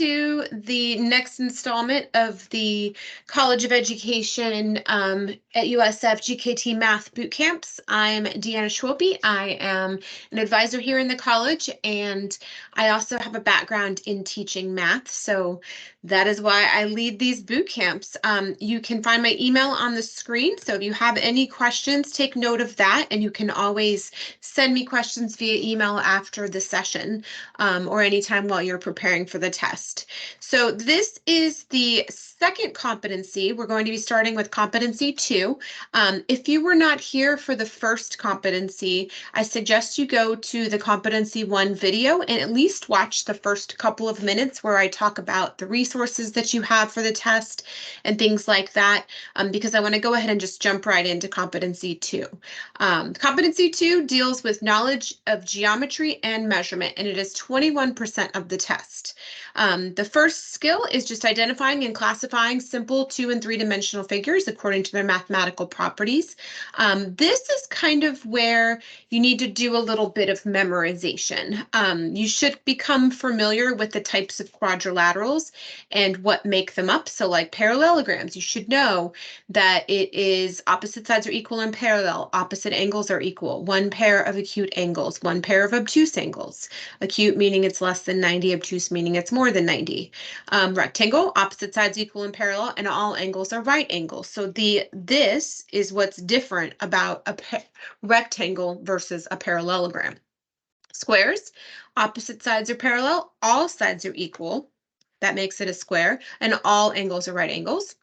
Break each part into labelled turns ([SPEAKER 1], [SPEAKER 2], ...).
[SPEAKER 1] to the next installment of the College of Education at USF GKT Math Boot Camps. I'm Deanna Schwopie. I am an advisor here in the college, and I also have a background in teaching math, so that is why I lead these boot camps. You can find my email on the screen, so if you have any questions, take note of that, and you can always send me questions via email after the session or anytime while you're preparing for the test. So this is the second competency. We're going to be starting with competency 2. If you were not here for the first competency, I suggest you go to the competency 1 video and at least watch the first couple of minutes where I talk about the resources that you have for the test and things like that, because I want to go ahead and just jump right into competency 2. Competency 2 deals with knowledge of geometry and measurement, and it is 21% of the test. The first skill is just identifying and classifying simple 2- and 3-dimensional figures according to their mathematical properties. This is kind of where you need to do a little bit of memorization. You should become familiar with the types of quadrilaterals and what make them up. So like parallelograms, you should know that it is opposite sides are equal and parallel, opposite angles are equal, one pair of acute angles, one pair of obtuse angles. Acute meaning it's less than 90, obtuse meaning it's more than 90. Rectangle, opposite sides equal and parallel, and all angles are right angles. So this is what's different about a rectangle versus a parallelogram. Squares, opposite sides are parallel, all sides are equal. That makes it a square, and all angles are right angles.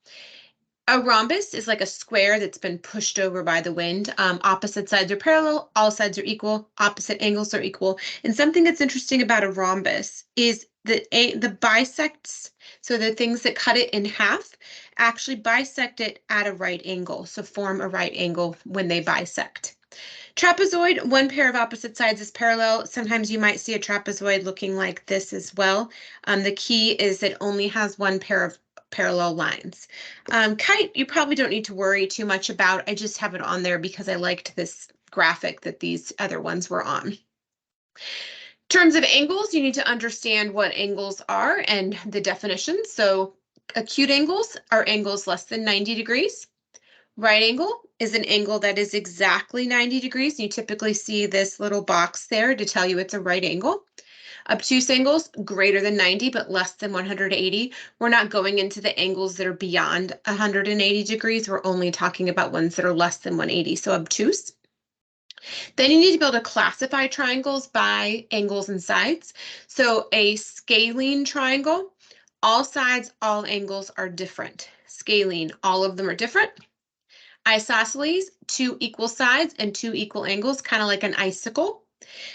[SPEAKER 1] A rhombus is like a square that's been pushed over by the wind. Opposite sides are parallel, all sides are equal, opposite angles are equal. And something that's interesting about a rhombus is that the bisects, so the things that cut it in half, actually bisect it at a right angle, so form a right angle when they bisect. Trapezoid, one pair of opposite sides is parallel. Sometimes you might see a trapezoid looking like this as well. The key is it only has one pair of parallel lines. Kite, you probably don't need to worry too much about. I just have it on there because I liked this graphic that these other ones were on. In terms of angles, you need to understand what angles are and the definitions. So acute angles are angles less than 90 degrees. Right angle is an angle that is exactly 90 degrees. You typically see this little box there to tell you it's a right angle. Obtuse angles, greater than 90, but less than 180. We're not going into the angles that are beyond 180 degrees. We're only talking about ones that are less than 180, so obtuse. Then you need to be able to classify triangles by angles and sides. So a scalene triangle, all sides, all angles are different. Scalene, all of them are different. Isosceles, 2 equal sides and 2 equal angles, kind of like an icicle.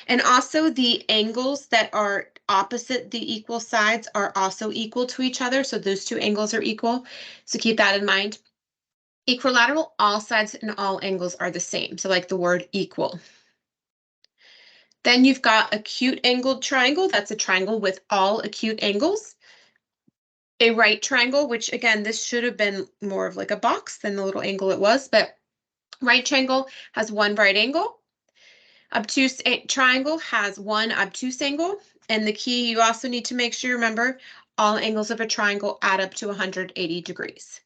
[SPEAKER 1] And also the angles that are opposite the equal sides are also equal to each other. So those 2 angles are equal. So keep that in mind. Equilateral, all sides and all angles are the same. So like the word equal. Then you've got acute angled triangle. That's a triangle with all acute angles. A right triangle, which again, this should have been more of like a box than the little angle it was, but right triangle has one right angle. Obtuse triangle has one obtuse angle, and the key you also need to make sure you remember, all angles of a triangle add up to 180 degrees.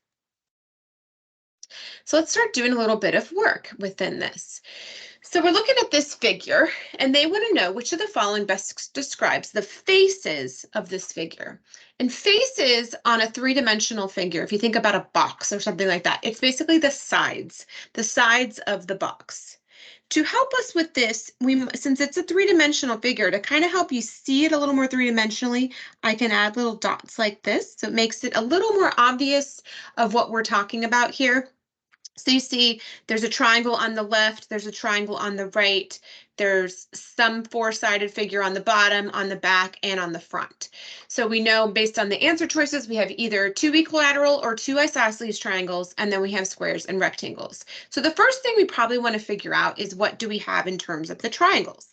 [SPEAKER 1] So let's start doing a little bit of work within this. So we're looking at this figure, and they want to know which of the following best describes the faces of this figure. And faces on a 3-dimensional figure, if you think about a box or something like that, it's basically the sides of the box. To help us with this, since it's a 3-dimensional figure, to kind of help you see it a little more 3-dimensionally, I can add little dots like this. So it makes it a little more obvious of what we're talking about here. So you see there's a triangle on the left, there's a triangle on the right, there's some 4-sided figure on the bottom, on the back, and on the front. So we know based on the answer choices, we have either 2 equilateral or 2 isosceles triangles, and then we have squares and rectangles. So the first thing we probably want to figure out is what do we have in terms of the triangles.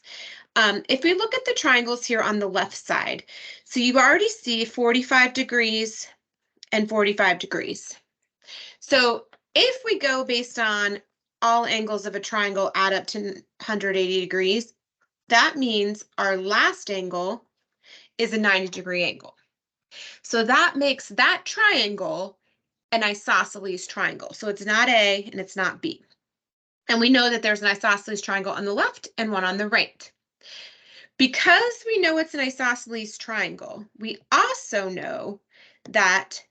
[SPEAKER 1] If we look at the triangles here on the left side, so you already see 45 degrees and 45 degrees. So if we go based on all angles of a triangle add up to 180 degrees, that means our last angle is a 90-degree angle. So that makes that triangle an isosceles triangle. So it's not A and it's not B. And we know that there's an isosceles triangle on the left and one on the right. Because we know it's an isosceles triangle, we also know that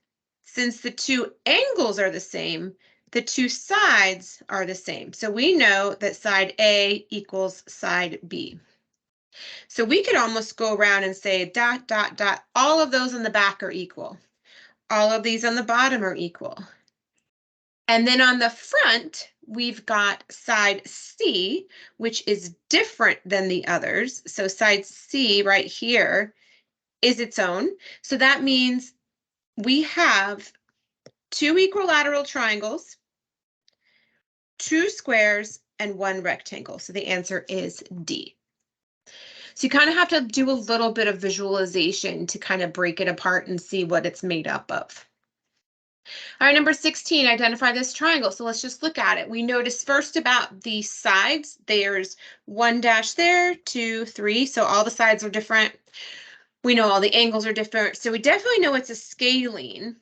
[SPEAKER 1] since the two angles are the same, the two sides are the same. So we know that side A equals side B. So we could almost go around and say dot, dot, dot, all of those on the back are equal. All of these on the bottom are equal. And then on the front, we've got side C, which is different than the others. So side C right here is its own. So that means we have two equilateral triangles, two squares, and one rectangle. So the answer is D. So you kind of have to do a little bit of visualization to kind of break it apart and see what it's made up of. All right, number 16, identify this triangle. So let's just look at it. We notice first about the sides. There's one dash there, 2, 3. So all the sides are different. We know all the angles are different. So we definitely know it's a scalene.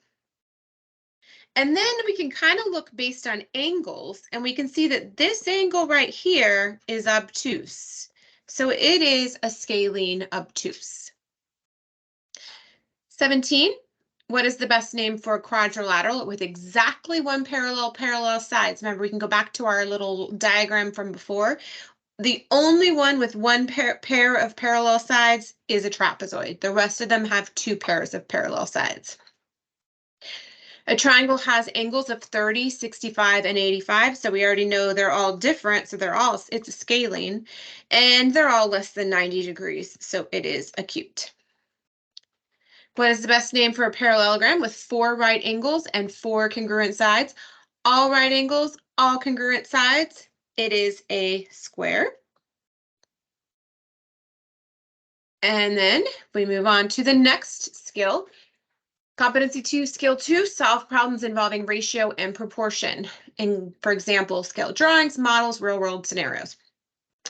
[SPEAKER 1] And then we can kind of look based on angles, and we can see that this angle right here is obtuse. So it is a scalene obtuse. 17, what is the best name for a quadrilateral with exactly one parallel sides? Remember, we can go back to our little diagram from before. The only one with one pair of parallel sides is a trapezoid. The rest of them have two pairs of parallel sides. A triangle has angles of 30, 65, and 85. So we already know they're all different. So it's a scalene, and they're all less than 90 degrees. So it is acute. What is the best name for a parallelogram with 4 right angles and 4 congruent sides? All right angles, all congruent sides. It is a square. And then we move on to the next skill. Competency 2, skill 2, solve problems involving ratio and proportion. For example, scale drawings, models, real world scenarios.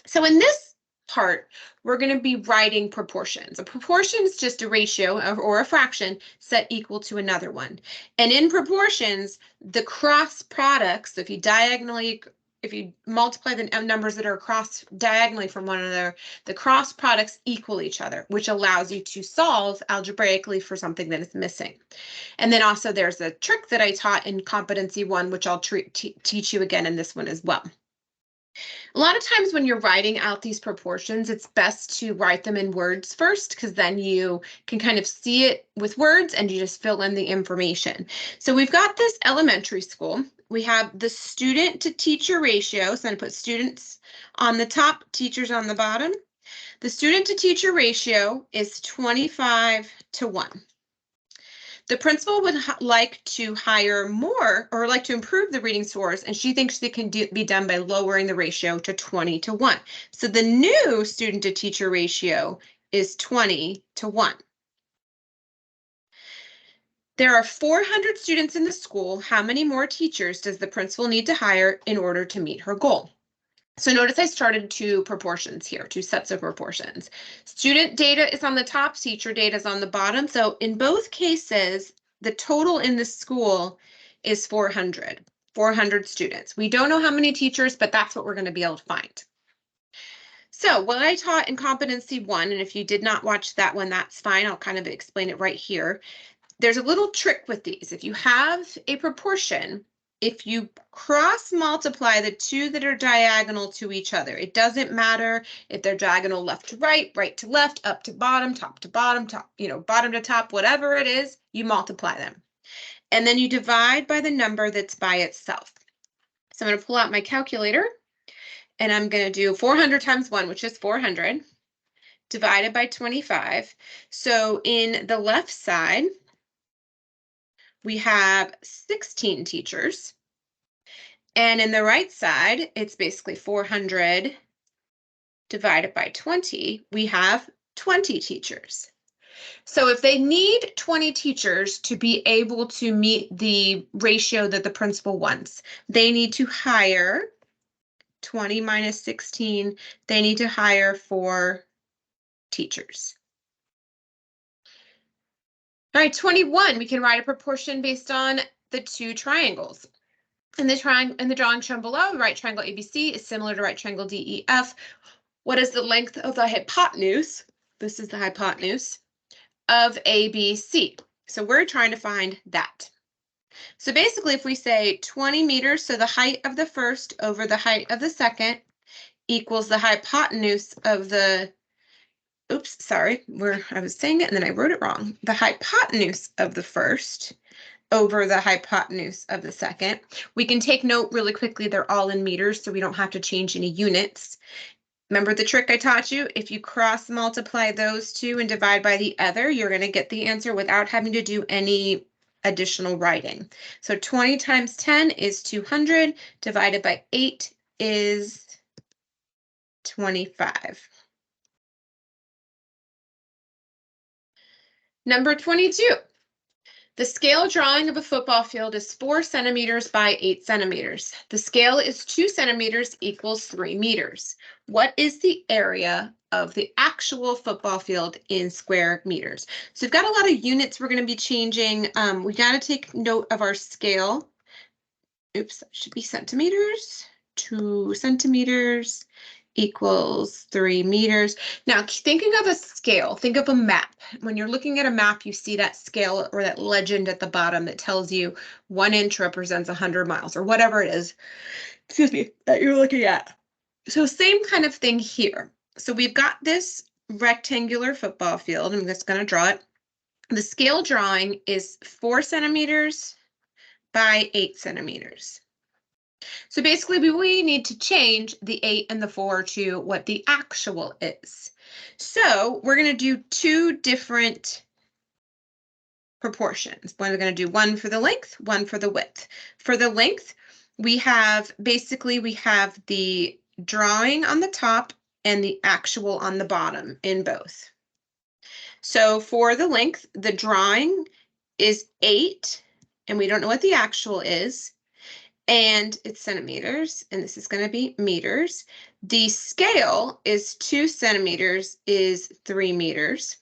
[SPEAKER 1] So in this part, we're going to be writing proportions. A proportion is just a ratio or a fraction set equal to another one. And in proportions, the cross products, if you multiply the numbers that are across diagonally from one another, the cross products equal each other, which allows you to solve algebraically for something that is missing. And then also there's a trick that I taught in competency 1, which I'll teach you again in this one as well. A lot of times when you're writing out these proportions, it's best to write them in words first, because then you can kind of see it with words and you just fill in the information. So we've got this elementary school. We have the student to teacher ratio. So I'm going to put students on the top, teachers on the bottom. The student to teacher ratio is 25 to 1. The principal would like to hire more or like to improve the reading scores, and she thinks it can be done by lowering the ratio to 20 to 1. So the new student to teacher ratio is 20 to 1. There are 400 students in the school. How many more teachers does the principal need to hire in order to meet her goal? So notice I started 2 proportions here, 2 sets of proportions. Student data is on the top, teacher data is on the bottom. So in both cases, the total in the school is 400 students. We don't know how many teachers, but that's what we're going to be able to find. So what I taught in competency 1, and if you did not watch that one, that's fine. I'll kind of explain it right here. There's a little trick with these. If you have a proportion, if you cross multiply the 2 that are diagonal to each other, it doesn't matter if they're diagonal left to right, right to left, up to bottom, top to bottom, bottom to top, whatever it is, you multiply them. And then you divide by the number that's by itself. So I'm going to pull out my calculator and I'm going to do 400 times 1, which is 400, divided by 25. So in the left side, we have 16 teachers. And in the right side, it's basically 400 divided by 20. We have 20 teachers. So if they need 20 teachers to be able to meet the ratio that the principal wants, they need to hire 20 minus 16. They need to hire 4 teachers. All right, 21, we can write a proportion based on the two triangles. In the drawing shown below, right triangle ABC is similar to right triangle DEF. What is the length of the hypotenuse? This is the hypotenuse of ABC. So we're trying to find that. So basically, if we say 20 meters, so the height of the first over the height of the second equals the hypotenuse of the, oops, sorry, I was saying it and then I wrote it wrong. The hypotenuse of the first over the hypotenuse of the second. We can take note really quickly, they're all in meters, so we don't have to change any units. Remember the trick I taught you? If you cross multiply those two and divide by the other, you're going to get the answer without having to do any additional writing. So 20 times 10 is 200, divided by 8 is 25. Number 22. The scale drawing of a football field is 4 centimeters by 8 centimeters. The scale is 2 centimeters equals 3 meters. What is the area of the actual football field in square meters? So we've got a lot of units we're going to be changing. We got to take note of our scale. Oops, should be centimeters. 2 centimeters equals 3 meters. Now, thinking of a scale, think of a map. When you're looking at a map, you see that scale or that legend at the bottom that tells you 1 inch represents 100 miles or whatever it is, excuse me, that you're looking at. So same kind of thing here. So we've got this rectangular football field. I'm just going to draw it. The scale drawing is 4 centimeters by 8 centimeters. So basically, we need to change the 8 and the 4 to what the actual is. So we're going to do 2 different proportions. We're going to do one for the length, one for the width. For the length, we have the drawing on the top and the actual on the bottom in both. So for the length, the drawing is 8, and we don't know what the actual is. And it's centimeters, and this is going to be meters. The scale is 2 centimeters is 3 meters.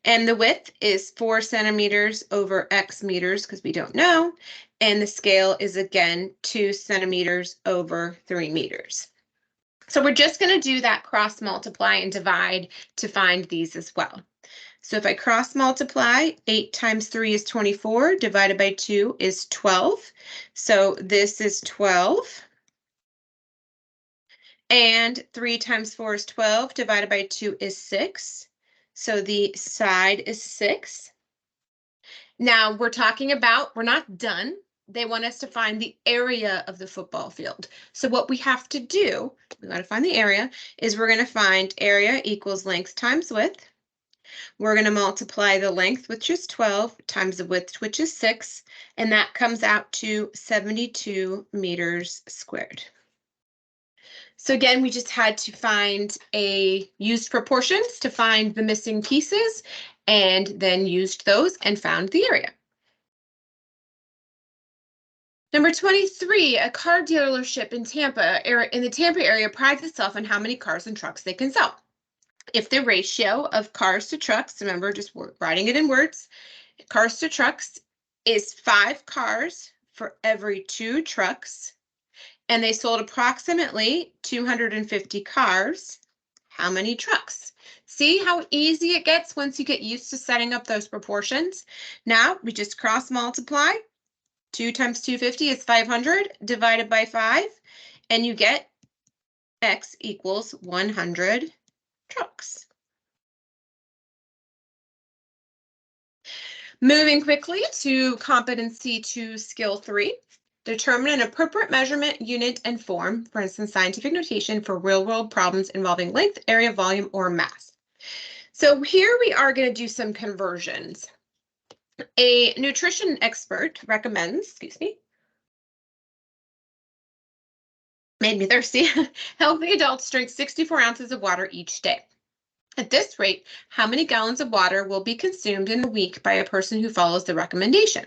[SPEAKER 1] And the width is 4 centimeters over X meters, because we don't know. And the scale is, again, 2 centimeters over 3 meters. So we're just going to do that cross multiply and divide to find these as well. So if I cross multiply, 8 times 3 is 24, divided by 2 is 12. So this is 12. And 3 times 4 is 12, divided by 2 is 6. So the side is 6. Now we're not done. They want us to find the area of the football field. So what we have to do, we got to find the area, is we're going to find area equals length times width. We're going to multiply the length, which is 12, times the width, which is 6, and that comes out to 72 meters squared. So again, we just had to use proportions to find the missing pieces, and then used those and found the area. Number 23, a car dealership in the Tampa area prides itself on how many cars and trucks they can sell. If the ratio of cars to trucks, remember just writing it in words, cars to trucks is 5 cars for every 2 trucks, and they sold approximately 250 cars, how many trucks? See how easy it gets once you get used to setting up those proportions? Now we just cross multiply. 2 times 250 is 500 divided by 5, and you get X equals 100 trucks. Moving quickly to competency 2, skill 3. Determine an appropriate measurement, unit, and form, for instance, scientific notation for real-world problems involving length, area, volume, or mass. So here we are going to do some conversions. A nutrition expert recommends, made me thirsty, healthy adults drink 64 ounces of water each day. At this rate, how many gallons of water will be consumed in a week by a person who follows the recommendation?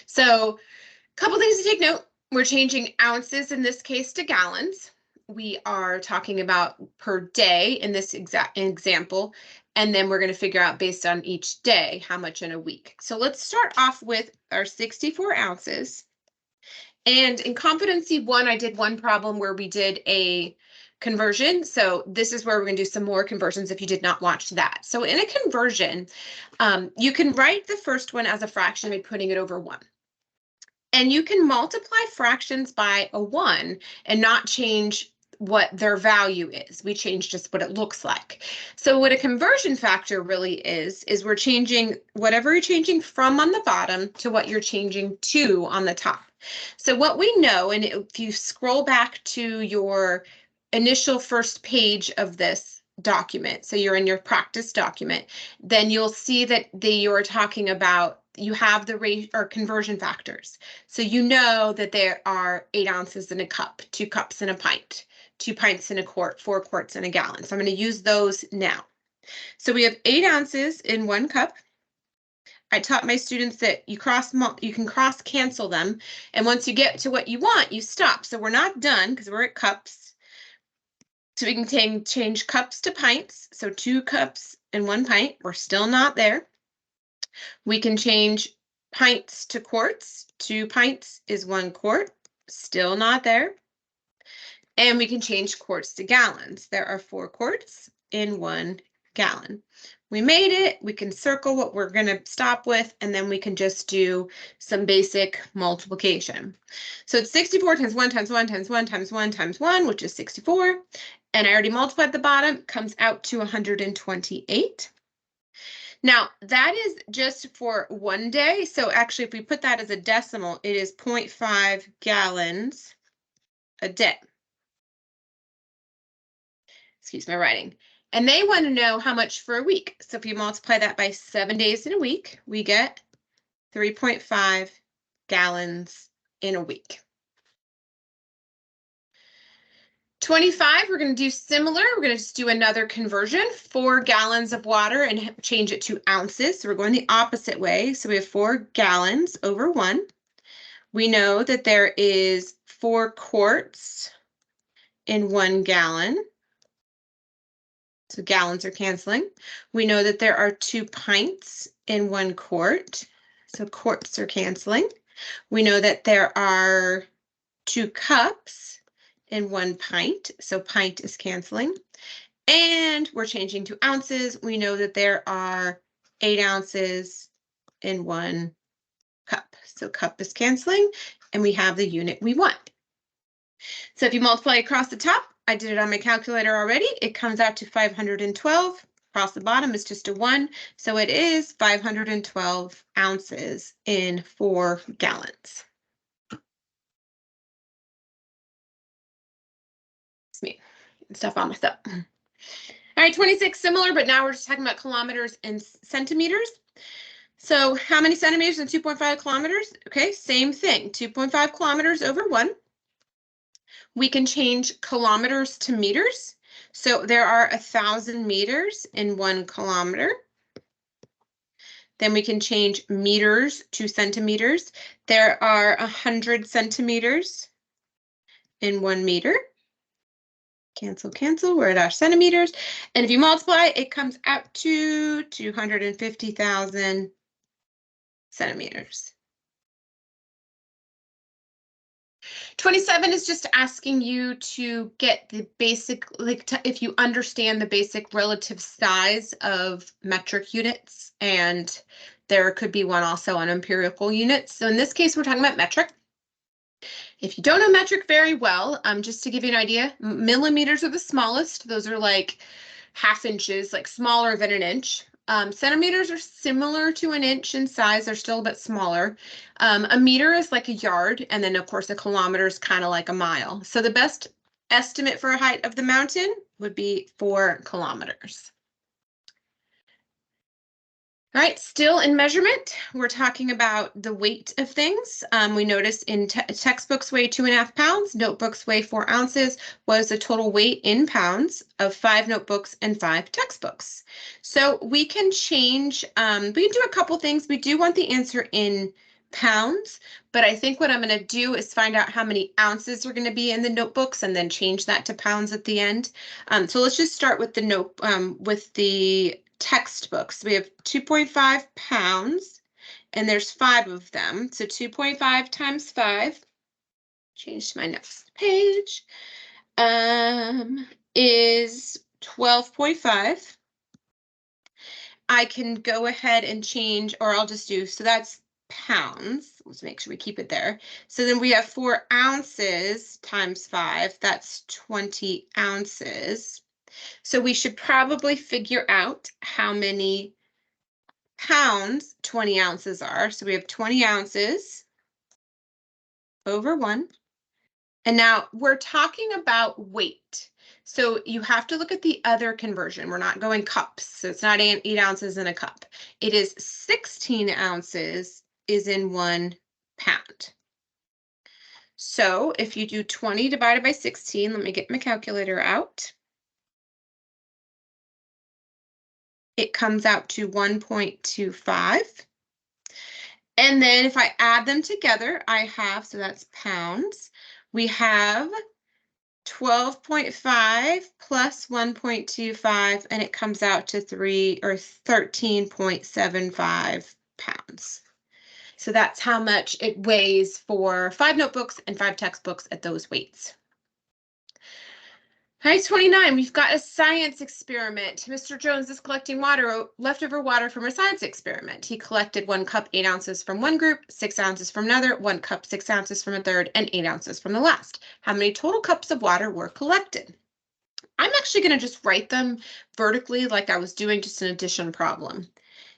[SPEAKER 1] So, a couple things to take note. We're changing ounces in this case to gallons. We are talking about per day in this example. And then we're going to figure out based on each day how much in a week. So let's start off with our 64 ounces. And in competency 1, I did one problem where we did a conversion. So this is where we're going to do some more conversions if you did not watch that. So in a conversion, you can write the first one as a fraction by putting it over 1. And you can multiply fractions by a 1 and not change what their value is. We change just what it looks like. So what a conversion factor really is we're changing whatever you're changing from on the bottom to what you're changing to on the top. So what we know, and if you scroll back to your initial first page of this document, so you're in your practice document, then you'll see that you're talking about, you have the rate or conversion factors. So you know that there are 8 ounces in a cup, 2 cups in a pint, 2 pints in a quart, 4 quarts in a gallon. So I'm going to use those now. So we have 8 ounces in 1 cup. I taught my students that you can cross cancel them. And once you get to what you want, you stop. So we're not done because we're at cups. So we can change cups to pints. So 2 cups and 1 pint. We're still not there. We can change pints to quarts. 2 pints is 1 quart. Still not there. And we can change quarts to gallons. There are 4 quarts in 1 gallon. We made it. We can circle what we're going to stop with, and then we can just do some basic multiplication. So it's 64 times 1 times 1 times 1 times 1 times 1, which is 64. And I already multiplied the bottom, comes out to 128. Now, that is just for 1 day. So actually, if we put that as a decimal, it is 0.5 gallons a day. Excuse my writing. And they want to know how much for a week. So if you multiply that by 7 days in a week, we get 3.5 gallons in a week. 25, we're going to do similar. We're going to just do another conversion, 4 gallons of water and change it to ounces. So we're going the opposite way. So we have 4 gallons over 1. We know that there is 4 quarts in 1 gallon. So gallons are canceling. We know that there are 2 pints in 1 quart. So quarts are canceling. We know that there are 2 cups in 1 pint. So pint is canceling. And we're changing to ounces. We know that there are 8 ounces in 1 cup. So cup is canceling, and we have the unit we want. So if you multiply across the top, I did it on my calculator already. It comes out to 512. Across the bottom is just a 1. So it is 512 ounces in 4 gallons. It's me. Stuff on myself. All right, 26, similar, but now we're just talking about kilometers and centimeters. So how many centimeters and 2.5 kilometers? Okay, same thing, 2.5 kilometers over 1. We can change kilometers to meters. So there are 1,000 meters in 1 kilometer. Then we can change meters to centimeters. There are 100 centimeters in 1 meter. Cancel, cancel, we're at our centimeters. And if you multiply, it comes out to 250,000 centimeters. 27 is just asking you to get the basic, if you understand the basic relative size of metric units, and there could be one also on empirical units. So in this case, we're talking about metric. If you don't know metric very well, just to give you an idea, millimeters are the smallest. Those are like ½ inches, like smaller than an inch. Centimeters are similar to an inch in size. They're still a bit smaller. A meter is like a yard. And then, of course, a kilometer is kind of like a mile. So the best estimate for a height of the mountain would be 4 kilometers. All right, still in measurement, we're talking about the weight of things. We noticed in textbooks weigh 2.5 pounds, notebooks weigh 4 ounces, was the total weight in pounds of 5 notebooks and 5 textbooks. So we can change, we can do a couple things. We do want the answer in pounds, but I think what I'm going to do is find out how many ounces are going to be in the notebooks and then change that to pounds at the end. So let's just start with the textbooks. We have 2.5 pounds, and there's 5 of them. So 2.5 times 5, change to my next page, is 12.5. I can go ahead and change, or I'll just do, so that's pounds. Let's make sure we keep it there. So then we have 4 ounces times 5, that's 20 ounces. So we should probably figure out how many pounds 20 ounces are. So we have 20 ounces over 1. And now we're talking about weight. So you have to look at the other conversion. We're not going cups. So it's not 8 ounces in a cup. It is 16 ounces is in 1 pound. So if you do 20 divided by 16, let me get my calculator out. It comes out to 1.25. And then if I add them together, I have, so that's pounds, we have 12.5 plus 1.25, and it comes out to 13.75 pounds. So that's how much it weighs for 5 notebooks and 5 textbooks at those weights. All right, 29, we've got a science experiment. Mr. Jones is collecting leftover water from a science experiment. He collected 1 cup, 8 ounces from one group, 6 ounces from another, 1 cup, 6 ounces from a third, and 8 ounces from the last. How many total cups of water were collected? I'm actually going to just write them vertically like I was doing just an addition problem.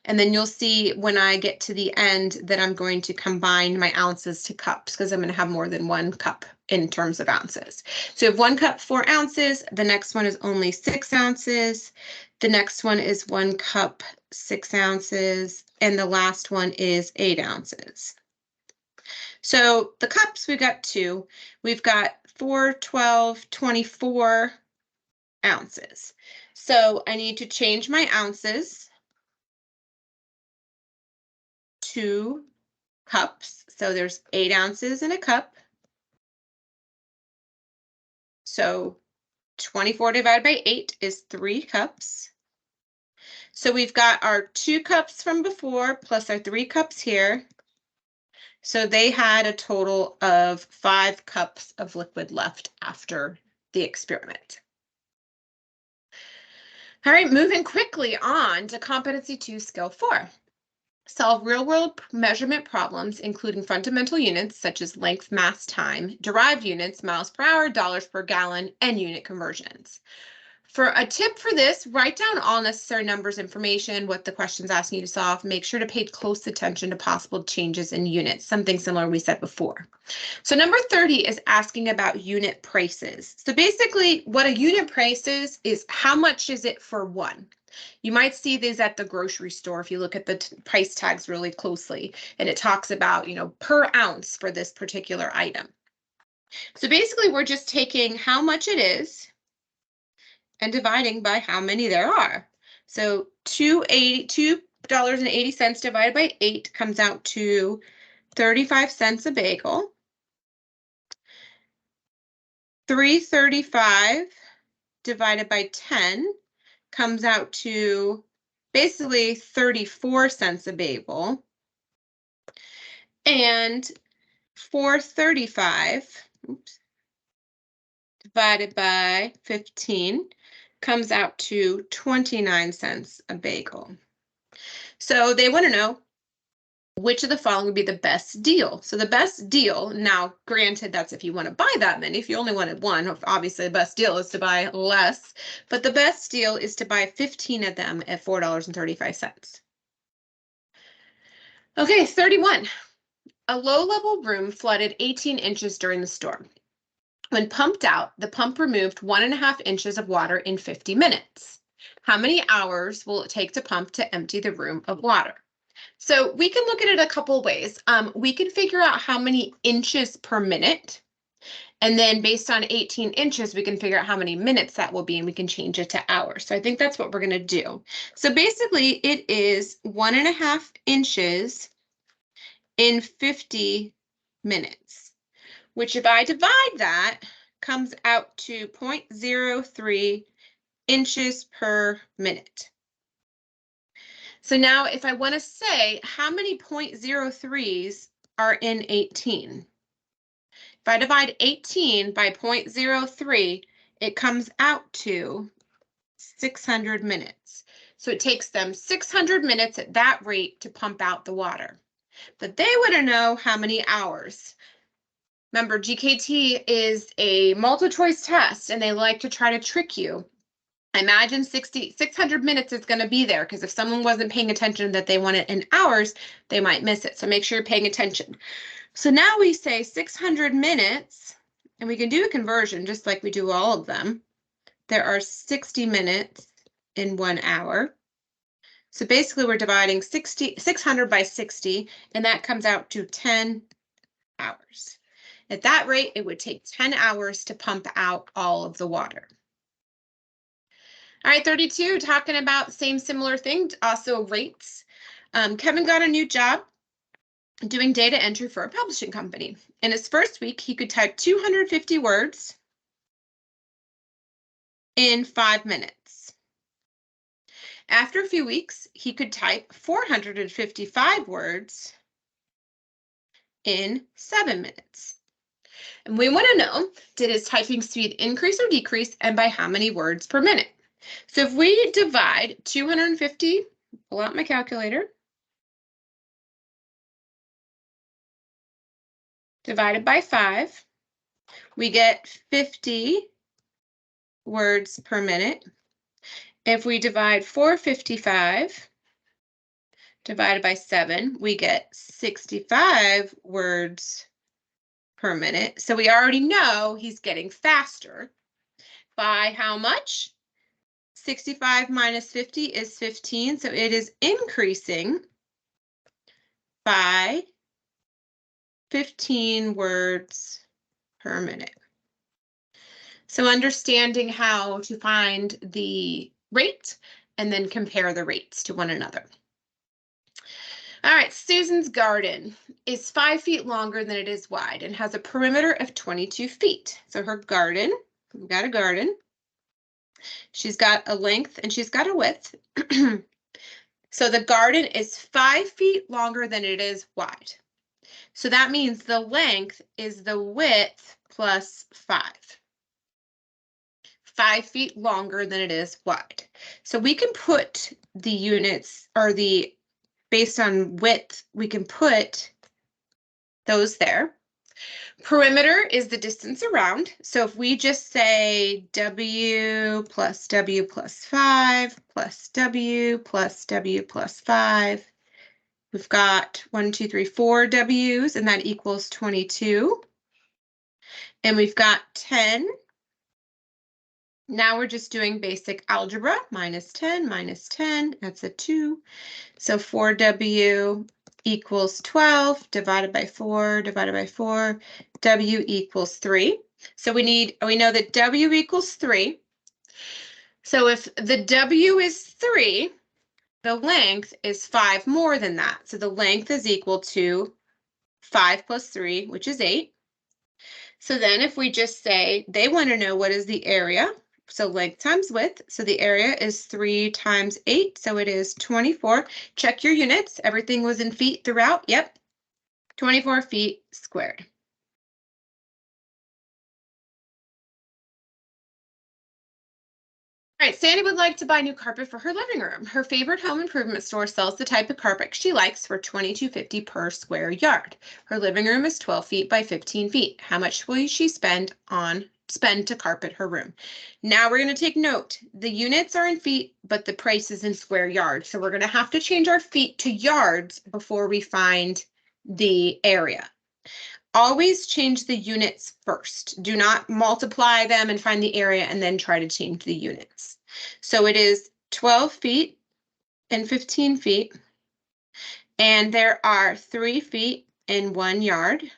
[SPEAKER 1] And then you'll see when I get to the end that I'm going to combine my ounces to cups because I'm going to have more than 1 cup in terms of ounces. So you have 1 cup, 4 ounces. The next one is only 6 ounces. The next one is 1 cup, 6 ounces. And the last one is 8 ounces. So the cups, we've got 2. We've got 4, 12, 24 ounces. So I need to change my ounces 2 cups. So there's 8 ounces in a cup. So 24 divided by 8 is 3 cups. So we've got our 2 cups from before plus our 3 cups here. So they had a total of 5 cups of liquid left after the experiment. All right, moving quickly on to competency 2, skill 4. Solve real-world measurement problems, including fundamental units such as length, mass, time, derived units, miles per hour, dollars per gallon, and unit conversions. For a tip for this, write down all necessary numbers, information, what the question's asking you to solve. Make sure to pay close attention to possible changes in units, something similar we said before. So number 30 is asking about unit prices. So basically what a unit price is how much is it for one? You might see these at the grocery store if you look at the price tags really closely, and it talks about, per ounce for this particular item. So basically we're just taking how much it is and dividing by how many there are. So $2.80 divided by 8 comes out to 35 cents a bagel. $3.35 divided by 10 comes out to basically 34 cents a bagel. And $4.35 divided by 15 comes out to 29 cents a bagel. So they want to know which of the following would be the best deal. So the best deal, now granted that's if you want to buy that many, if you only wanted one, obviously the best deal is to buy less, but the best deal is to buy 15 of them at $4.35. Okay, 31. A low-level room flooded 18 inches during the storm. When pumped out, the pump removed 1.5 inches of water in 50 minutes. How many hours will it take to pump to empty the room of water? So we can look at it a couple ways. We can figure out how many inches per minute. And then based on 18 inches, we can figure out how many minutes that will be, and we can change it to hours. So I think that's what we're going to do. So basically it is 1.5 inches in 50 minutes, which if I divide that comes out to 0.03 inches per minute. So now if I want to say how many 0.03s are in 18, if I divide 18 by 0.03, it comes out to 600 minutes. So it takes them 600 minutes at that rate to pump out the water. But they want to know how many hours. Remember, GKT is a multiple choice test and they like to try to trick you. I imagine 600 minutes is going to be there because if someone wasn't paying attention that they want it in hours, they might miss it. So make sure you're paying attention. So now we say 600 minutes, and we can do a conversion just like we do all of them. There are 60 minutes in 1 hour. So basically we're dividing 600 by 60, and that comes out to 10 hours. At that rate, it would take 10 hours to pump out all of the water. All right, 32, talking about same similar thing, also rates. Kevin got a new job doing data entry for a publishing company. In his first week, he could type 250 words in 5 minutes. After a few weeks, he could type 455 words in 7 minutes. And we want to know, did his typing speed increase or decrease, and by how many words per minute? So if we divide 250, pull out my calculator, divided by 5, we get 50 words per minute. If we divide 455 divided by 7, we get 65 words per minute. So we already know he's getting faster. By how much? 65 minus 50 is 15, so it is increasing by 15 words per minute. So understanding how to find the rate and then compare the rates to one another. All right, Susan's garden is 5 feet longer than it is wide and has a perimeter of 22 feet. So her garden, we've got a garden. She's got a length and she's got a width. So the garden is 5 feet longer than it is wide. So that means the length is the width plus 5. 5 feet longer than it is wide. So we can put the units, or the, based on width, we can put those there. Perimeter is the distance around. So if we just say W plus 5 plus W plus W plus 5, we've got 1, 2, 3, 4 W's, and that equals 22. And we've got 10. Now we're just doing basic algebra. Minus 10, that's a 2. So 4W equals 12 divided by 4 divided by 4. W equals 3. So we know that W equals 3. So if the W is 3, the length is 5 more than that. So the length is equal to 5 plus 3, which is 8. So then if we just say they want to know what is the area, so length times width. So the area is 3 times 8, so it is 24. Check your units. Everything was in feet throughout. Yep, 24 feet squared. All right, Sandy would like to buy new carpet for her living room. Her favorite home improvement store sells the type of carpet she likes for $22.50 per square yard. Her living room is 12 feet by 15 feet. How much will she spend to carpet her room? Now we're going to take note. The units are in feet, but the price is in square yards. So we're going to have to change our feet to yards before we find the area. Always change the units first. Do not multiply them and find the area and then try to change the units. So it is 12 feet and 15 feet. And there are 3 feet in 1 yard.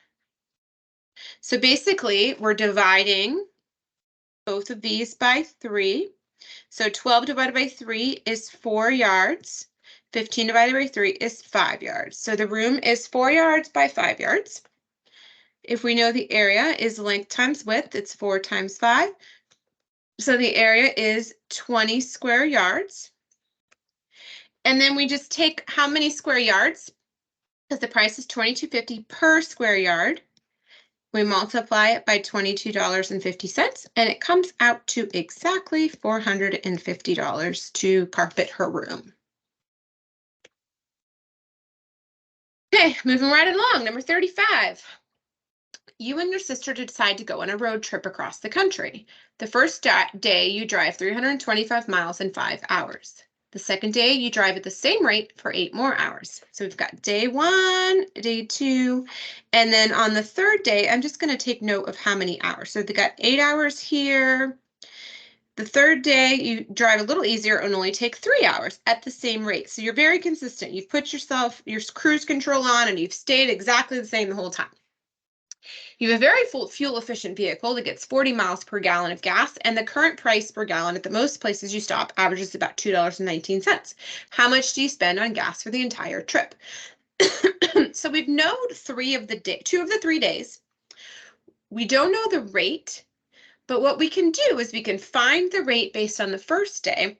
[SPEAKER 1] So basically, we're dividing both of these by 3. So 12 divided by 3 is 4 yards. 15 divided by 3 is 5 yards. So the room is 4 yards by 5 yards. If we know the area is length times width, it's 4 times 5. So the area is 20 square yards. And then we just take how many square yards, because the price is $22.50 per square yard. We multiply it by $22.50, and it comes out to exactly $450 to carpet her room. Okay, moving right along, number 35. You and your sister decide to go on a road trip across the country. The first day, you drive 325 miles in 5 hours. The second day, you drive at the same rate for 8 more hours. So we've got day 1, day 2, and then on the third day, I'm just going to take note of how many hours. So they've got 8 hours here. The third day, you drive a little easier and only take 3 hours at the same rate. So you're very consistent. You've put your cruise control on, and you've stayed exactly the same the whole time. You have a very fuel efficient vehicle that gets 40 miles per gallon of gas, and the current price per gallon at the most places you stop averages about $2.19. How much do you spend on gas for the entire trip? So we've known 2 of the 3 days. We don't know the rate, but what we can do is we can find the rate based on the first day,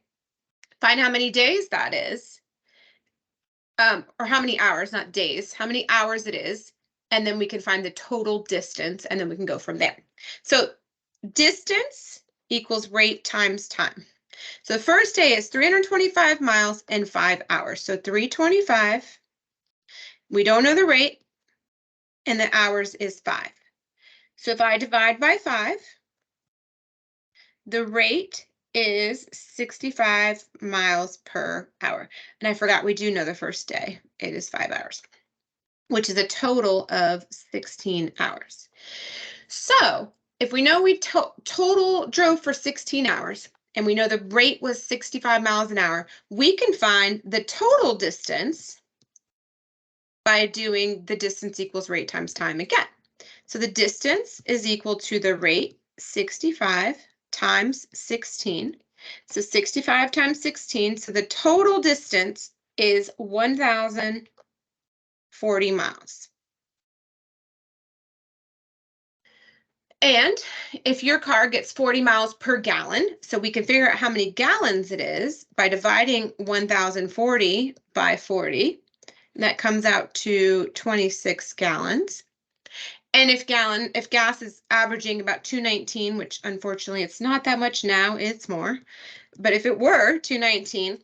[SPEAKER 1] find how many days that is, or how many hours, not days, how many hours it is, and then we can find the total distance, and then we can go from there. So distance equals rate times time. So the first day is 325 miles in 5 hours. So 325, we don't know the rate, and the hours is 5. So if I divide by 5, the rate is 65 miles per hour. And I forgot, we do know the first day. It is 5 hours, which is a total of 16 hours. So if we know we total drove for 16 hours, and we know the rate was 65 miles an hour, we can find the total distance by doing the distance equals rate times time again. So the distance is equal to the rate, 65 times 16. So 65 times 16, so the total distance is 1,040 miles. And if your car gets 40 miles per gallon, so we can figure out how many gallons it is by dividing 1,040 by 40. That comes out to 26 gallons. And if gas is averaging about $2.19, which unfortunately it's not that much now, it's more. But if it were $2.19,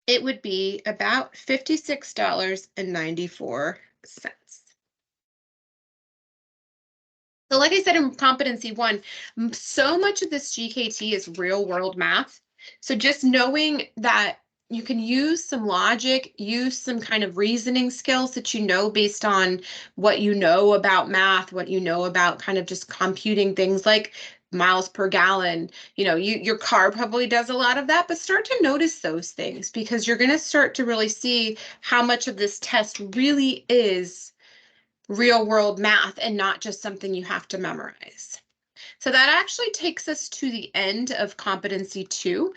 [SPEAKER 1] it would be about $56.94. So like I said in competency 1, so much of this GKT is real world math. So just knowing that you can use some logic, use some kind of reasoning skills that you know based on what you know about math, what you know about kind of just computing things like miles per gallon. You know, your car probably does a lot of that, but start to notice those things, because you're going to start to really see how much of this test really is real world math and not just something you have to memorize. So that actually takes us to the end of competency 2.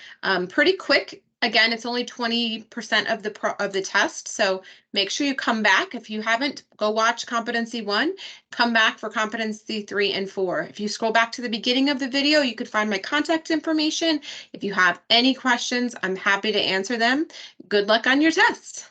[SPEAKER 1] Pretty quick. Again, it's only 20% of the test, so make sure you come back. If you haven't, go watch competency 1. Come back for competency 3 and 4. If you scroll back to the beginning of the video, you could find my contact information. If you have any questions, I'm happy to answer them. Good luck on your test.